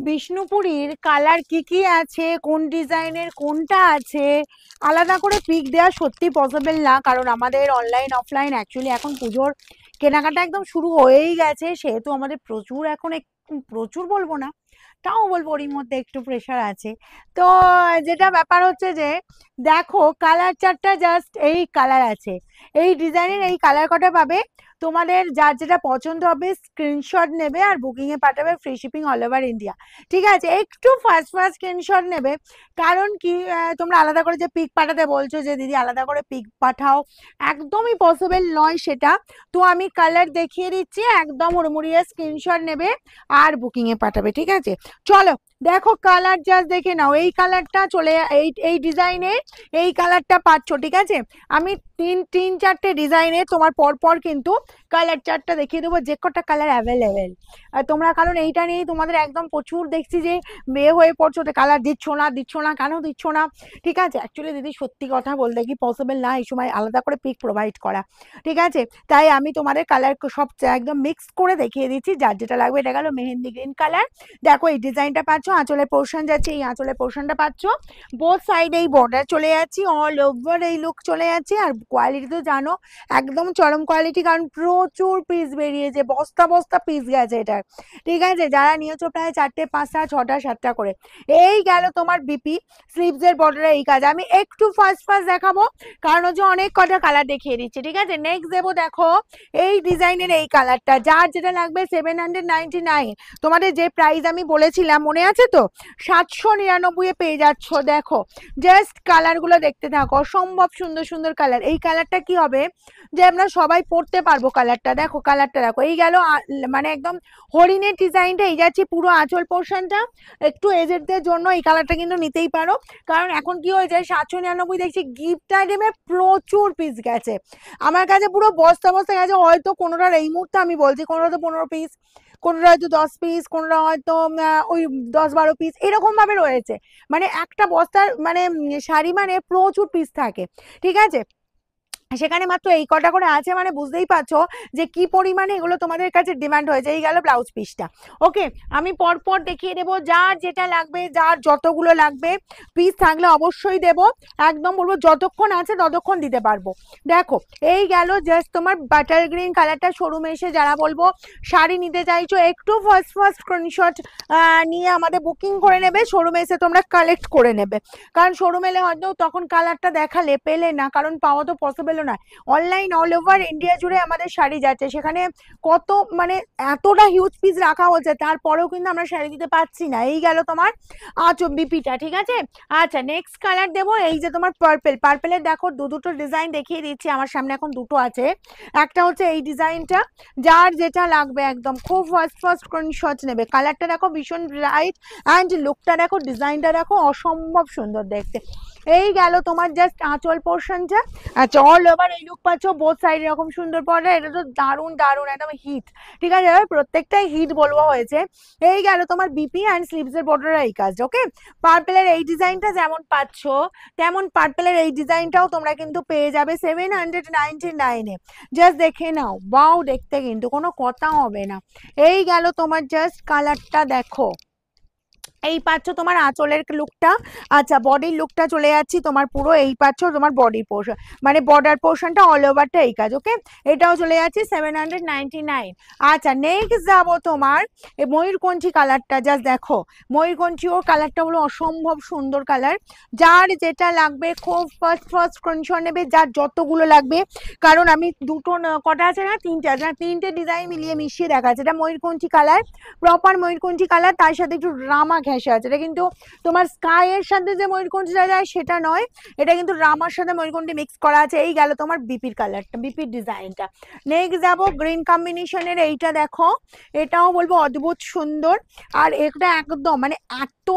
বিষ্ণুপুরীর colour কি আছে, কোন ডিজাইনের কোনটা আছে, আলাদা করে পিক দেওয়া সত্যি পসিবল না, কারণ আমাদের অনলাইন অফলাইন অ্যাকচুয়ালি এখন পুজোর কেনাকাটা একদম শুরু হয়েই গেছে, সেহেতু আমাদের প্রচুর এখন প্রচুর বলবো না, তাও বলবো ওরই মধ্যে একটু প্রেশার আছে। তো যেটা ব্যাপার হচ্ছে যে দেখো কালার চারটা জাস্ট এই কালার আছে, এই ডিজাইনের এই কালার কটা পাবে। তোমাদের যার যেটা পছন্দ হবে স্ক্রিনশট নেবে আর বুকিং এ পাঠাবে, free shipping all over India. ঠিক আছে, একটু ফার্স্ট ফার্স্ট স্ক্রিনশট নেবে, কারণ কি তোমরা আলাদা করে যে পিক পাঠাতে বলছো যে দিদি আলাদা করে পিক পাঠাও, একদমই পসিবল নয় সেটা। তো আমি কালার দেখিয়ে দিচ্ছি, একদম হুড়মুড়িয়ে স্ক্রিনশট নেবে আর বুকিং এ পাঠাবে। ঠিক আছে, চলো দেখো কালার জাস্ট দেখে নাও, এই কালারটা চলে এই ডিজাইনের এই কালারটা পাচ্ছ। ঠিক আছে, আমি তিন তিন চারটে ডিজাইনে তোমার পর পর কিন্তু কালার চারটা দেখিয়ে দেবো, যে কটা কালার অ্যাভেলেবেল। আর তোমরা কারণ এইটা নিয়েই তোমাদের একদম প্রচুর দেখছি যে মেয়ে হয়ে পড়ছো, তো কালার দিচ্ছ না দিচ্ছ না কেন দিচ্ছ না। ঠিক আছে, অ্যাকচুয়ালি দিদি সত্যি কথা বলতে কি পসিবল না এই সময় আলাদা করে পিক প্রোভাইড করা। ঠিক আছে, তাই আমি তোমাদের কালার সব একদম মিক্স করে দেখিয়ে দিচ্ছি, যার যেটা লাগবে। এটা গেল মেহেন্দি গ্রিন কালার, দেখো এই ডিজাইনটা পাচ্ছ, আঁচলের পোর্শন যাচ্ছে, এই আঁচলের পোর্শনটা পাচ্ছ, বোথ সাইড এই বর্ডার চলে যাচ্ছি, অল ওভার এই লুক চলে যাচ্ছে। আর কোয়ালিটি তো জানো একদম চরম কোয়ালিটি, কারণ প্রচুর পিস বেরিয়েছে, বস্তা বস্তা পিস গেছে এটার। ঠিক আছে, যারা নিয়েছো প্রায় 4টে 5টা 6টা 7টা করে। এই গেল তোমার বিপি, স্লিভস এর বর্ডারে এই কাজ। আমি একটু ফার্স্ট ফার্স্ট দেখাবো, কারণ হচ্ছে অনেক কটা কালার দেখিয়ে দিচ্ছি। ঠিক আছে, নেক্সট দেবো দেখো এই ডিজাইনের এই কালারটা, যার যেটা লাগবে 799। তোমাদের যে প্রাইস আমি বলেছিলাম মনে আছে তো, 799 পেয়ে যাচ্ছ। দেখো জাস্ট কালারগুলো দেখতে থাকো, অসম্ভব সুন্দর সুন্দর কালার। এই কালারটা কি হবে যে আমরা সবাই পড়তে পারবো, কালারটা দেখো, কালারটা দেখো। এই গেল মানে একদম হরিণের ডিজাইনটা, এই যাচ্ছে পুরো আঁচল পোর্শনটা। একটু এজেডদের জন্য এই কালারটা কিন্তু নিতেই পারো, কারণ এখন কি হয়ে যায় 799 দেখছি গিফট আইটেমে প্রচুর পিস গেছে, আমার কাছে পুরো বস্তা বস্তা গেছে। হয়তো কোনোটার এই মুহূর্তে আমি বলছি কোনোটা তো 15 পিস, কোনোটা হয়তো 10 পিস, কোনোটা হয়তো ওই 10-12 পিস এরকম ভাবে রয়েছে। মানে একটা বস্তার মানে শাড়ি মানে প্রচুর পিস থাকে। ঠিক আছে, সেখানে মাত্র এই কটা করে আছে, মানে বুঝতেই পারছো যে কি পরিমাণে এগুলো তোমাদের কাছে ডিমান্ড হয়েছে। এই গেল ব্লাউজ পিসটা। ওকে, আমি পরপর দেখিয়ে দেবো, যার যেটা লাগবে, যার যতগুলো লাগবে পিস থাকলে অবশ্যই দেব, একদম বলবো যতক্ষণ আছে ততক্ষণ দিতে পারবো। দেখো এই গেল জাস্ট তোমার বাটার গ্রিন কালারটা, শোরুমে এসে যারা বলবো শাড়ি নিতে চাইছো একটু ফার্স্ট ফার্স্ট স্ক্রিনশট নিয়ে আমাদের বুকিং করে নেবে, শোরুমে এসে তোমরা কালেক্ট করে নেবে, কারণ শোরুমে এলে হয়তো তখন কালারটা দেখালে পেলে না, কারণ পাওয়া তো পসিবল না। অনলাইন অল ওভার ইন্ডিয়া জুড়ে আমাদের শাড়ি যাচ্ছে, সেখানে কত মানে এতটা হিউজ পিস রাখা হচ্ছে, তারপরেও কিন্তু আমরা শাড়ি দিতে পারছি না। এই গেল তোমার বিপিটা। ঠিক আছে, আচ্ছা নেক্সট কালার দেবো, এই যে তোমার পার্পেল। পার্পেলের দেখো দুটো ডিজাইন দেখিয়ে দিচ্ছি, আমার সামনে এখন দুটো আছে। একটা হচ্ছে এই ডিজাইনটা, যার যেটা লাগবে একদম খুব ফার্স্ট ফার্স্ট স্ক্রিনশট নেবে। কালারটা দেখো ভীষণ ব্রাইট, অ্যান্ড লুকটা দেখো, ডিজাইনটা দেখো, অসম্ভব সুন্দর দেখতে। এই গেল তোমার জাস্ট আঁচল পোর্শনটা। আচ্ছা, অল ওভার এই লুক পাচ্ছ, বোথ সাইড এরকম সুন্দর পড়ে, এটা তো দারুণ দারুণ একদম হিট। ঠিক আছে, প্রত্যেকটাই হিট বলবো হয়েছে। এই গেল তোমার বিপি অ্যান্ড স্লিভস এর বর্ডার এই কাজ। ওকে, পার্পেলের এই ডিজাইনটা যেমন পাচ্ছ, তেমন পার্পেলের এই ডিজাইনটাও তোমরা কিন্তু পেয়ে যাবে 799-এ। জাস্ট দেখে নাও, বাও দেখতে কিন্তু কোনো কথা হবে না। এই গেল তোমার জাস্ট কালারটা দেখো, এই পাচ্ছ তোমার আঁচলের লুকটা। আচ্ছা, বডির লুকটা চলে যাচ্ছি তোমার পুরো, এই পাচ্ছ তোমার বডি পোর্শন, মানে বর্ডার পোর্শনটা অল ওভারটা এই কাজ। ওকে, এটাও চলে যাচ্ছে 799। আচ্ছা নেক্সট যাবো তোমার এই ময়ূরকণ্ঠী কালারটা, জাস্ট দেখো ময়ূরকণ্ঠী ওর কালারটা হলো অসম্ভব সুন্দর কালার। যার যেটা লাগবে খুব ফার্স্ট ফার্স্ট স্ক্রিনশট নেবে, যার যতগুলো লাগবে, কারণ আমি দুটো কটা আছে না, তিনটে ডিজাইন মিলিয়ে মিশিয়ে দেখাচ্ছে। এটা ময়ূরকণ্ঠী কালার, প্রপার ময়ূরকণ্ঠী কালার, তার সাথে একটু রামা ঘেঁষে আছে। এটা কিন্তু তোমার স্কাই এর সাথে যে ময়ূরকণ্ঠীটা যায় সেটা নয়, এটা কিন্তু রামার সাথে ময়ূরকণ্ঠী মিক্স করা আছে। এই গেল তোমার বিপির কালারটা, বিপির ডিজাইনটা। নেক্সট যাবো গ্রিন কম্বিনেশনের, এইটা দেখো, এটাও বলবো অদ্ভুত সুন্দর। আর এটা একদম মানে এত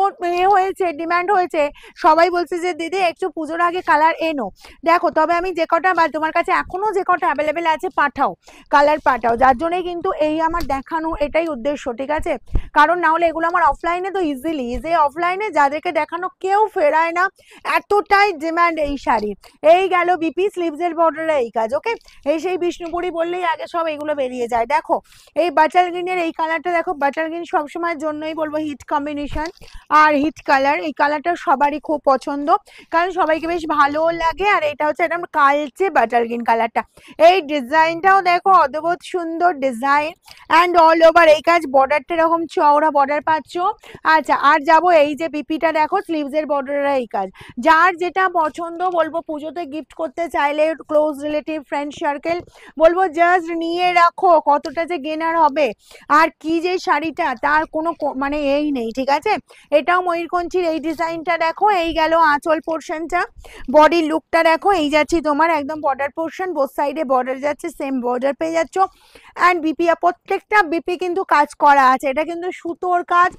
হয়েছে, ডিমান্ড হয়েছে, সবাই বলছে যে দিদি একটু পুজোর আগে কালার এনো। দেখো তবে আমি যে কটা বা তোমার কাছে এখনো যে কটা অ্যাভেলেবেল আছে পাঠাও, কালার পাঠাও, যার জন্যই কিন্তু এই আমার দেখানো এটাই উদ্দেশ্য। ঠিক আছে, কারণ না হলে এগুলো আমার অফলাইনে তো ইজি ইজিলি, যে অফলাইনে যাদেরকে দেখানো কেউ ফেরায় না, এতটাই ডিমান্ড এই শাড়ি। এই গেল বিপি স্লিভসের বর্ডারে এই কাজ। ওকে, এই সেই বিষ্ণুপুরি বললেই আগে সব এগুলো বেরিয়ে যায়। দেখো এই বাটার গ্রিনের এই কালারটা দেখো, বাটার গ্রিন সবসময়ের জন্যই বলবো হিট কম্বিনেশন আর হিট কালার। এই কালারটা সবারই খুব পছন্দ, কারণ সবাইকে বেশ ভালোও লাগে। আর এটা হচ্ছে একদম কালচে বাটার গ্রিন কালারটা। এই ডিজাইনটাও দেখো অদ্ভুত সুন্দর ডিজাইন অ্যান্ড অল ওভার এই কাজ। বর্ডারটা এরকম চওড়া বর্ডার পাচ্ছ। আচ্ছা, আর যাবো এই যে বিপিটা দেখো স্লিভসের বর্ডারের এই কাজ। যার যেটা পছন্দ বলবো পুজোতে গিফট করতে চাইলে ক্লোজ রিলেটিভ ফ্রেন্ড সার্কেল বলবো জাস্ট নিয়ে রাখো, কতটা যে গেনার হবে। আর কি যে শাড়িটা তার কোনো মানে এই নেই, ঠিক আছে। এটাও ময়ূরকঞ্চির এই ডিজাইনটা দেখো। এই গেল আঁচল পোর্শনটা, বডি লুকটা দেখো। এই যাচ্ছি তোমার একদম বর্ডার পোর্শন, বোথ সাইডে বর্ডার যাচ্ছে, সেম বর্ডার পেয়ে যাচ্ছ। অ্যান্ড বিপি, প্রত্যেকটা বিপি কিন্তু কাজ করা আছে। এটা কিন্তু সুতোর কাজ,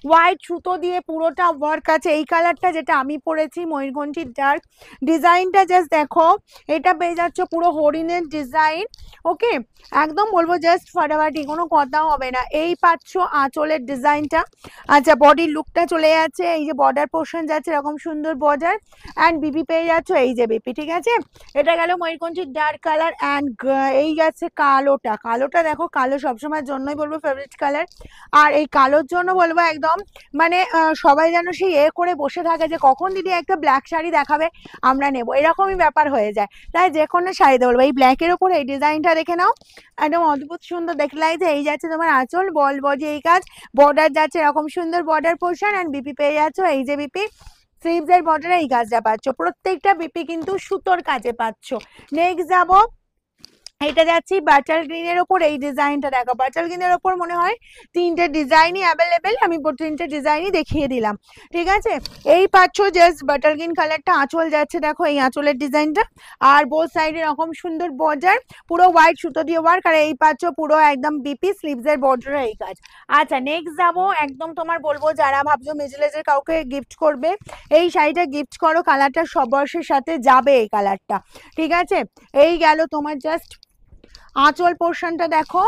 হোয়াইট সুতো দিয়ে পুরোটা ওয়ার্ক আছে। এই কালারটা যেটা আমি পরেছি ময়ূরকঞ্চির ডার্ক, ডিজাইনটা জাস্ট দেখো। এটা পেয়ে যাচ্ছ পুরো হরিণের ডিজাইন। ওকে, একদম বলবো জাস্ট ফাটাফাটি, কোনো কথা হবে না। এই পাচ্ছ আঁচলের ডিজাইনটা। আচ্ছা, বডির লুকটা চলে যাচ্ছে, এই যে বর্ডার পোর্শন যাচ্ছে এরকম সুন্দর বর্ডার। অ্যান্ড বিপি পেয়ে যাচ্ছ এই যে বিপি, ঠিক আছে। এটা গেল ময়ূরকঞ্চির ডার্ক কালার। অ্যান্ড এই যাচ্ছে কালোটা। কালোটা দেখো, কালো সবসময়ের জন্যই বলবো ফেভারিট কালার। আর এই কালোর জন্য বলবো একদম মানে সবাই যেন সেই করে বসে থাকে যে কখন দিদি একটা ব্ল্যাক শাড়ি দেখাবে আমরা নেব, এরকমই ব্যাপার হয়ে যায়। তাই যে কোনো শাড়িতে বলবো এই ব্ল্যাকের ওপর এই ডিজাইনটা দেখে নাও, একদম অদ্ভুত সুন্দর দেখতে লাগছে। এই যাচ্ছে তোমার আঁচল, বল বডি এই কাজ, বর্ডার যাচ্ছে এরকম সুন্দর বর্ডার পোর্শন। অ্যান্ড বিপি পেয়ে যাচ্ছ এই যে বিপি স্লিভসের বর্ডারে এই কাজটা পাচ্ছ। প্রত্যেকটা বিপি কিন্তু সুতোর কাজে পাচ্ছ। নেক্সট যাবো, এটা যাচ্ছি বাটার গ্রিনের ওপর এই ডিজাইনটা দেখো। বাটার গ্রিনের ওপর মনে হয় তিনটে ডিজাইনই অ্যাভেলেবেল, আমি তিনটে ডিজাইনই দেখিয়ে দিলাম, ঠিক আছে। এই পাচ্ছ জাস্ট বাটার গ্রিন কালারটা, আঁচল যাচ্ছে দেখো এই আঁচলের ডিজাইনটা। আর বোথ সাইডে এরকম সুন্দর বর্ডার, পুরো হোয়াইট সুতো দিয়ে ওয়ার্ক। আর এই পাচ্ছ পুরো একদম বিপি স্লিভসের বর্ডারে এই কাজ। আচ্ছা, নেক্সট যাবো একদম তোমার বলবো যারা ভাবছো মিজলেজের কাউকে গিফট করবে, এই শাড়িটা গিফট করো, কালারটা সব বয়সের সাথে যাবে এই কালারটা, ঠিক আছে। এই গেল তোমার জাস্ট আঁচল পোর্শনটা দেখো।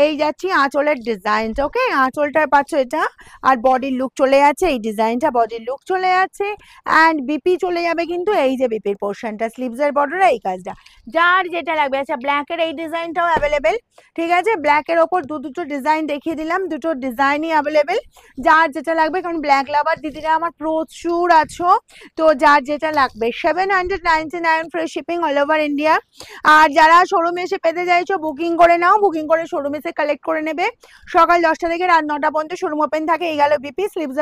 এই যাচ্ছি আঁচলের ডিজাইন। ওকে, আঁচলটা পাচ্ছ এটা। আর বডির লুক চলে যাচ্ছে এই ডিজাইনটা, বডির লুক চলে যাচ্ছে। অ্যান্ড বিপি চলে যাবে কিন্তু এই যে বিপির পোর্শনটা, স্লিভসের বর্ডারে এই কাজটা। যার যেটা লাগবে। আচ্ছা, ব্ল্যাকের এই ডিজাইনটাও অ্যাভেলেবেল, ঠিক আছে। ব্ল্যাকের ওপর দুটো ডিজাইন দেখিয়ে দিলাম, দুটো ডিজাইনই অ্যাভেলেবেল। যার যেটা লাগবে, কারণ ব্ল্যাক লাভার দিদিরা আমার প্রচুর আছো, তো যার যেটা লাগবে। 799 free shipping all over India. আর যারা শোরুমে এসে পেতে চাইছো বুকিং করে নাও, বুকিং করে শোরুমে এসে কালেক্ট করে নেবে। সকাল 10টা থেকে রাত 9টা পর্যন্ত শোরুম ওপেন থাকে। এই গেল বিপি স্লিভসের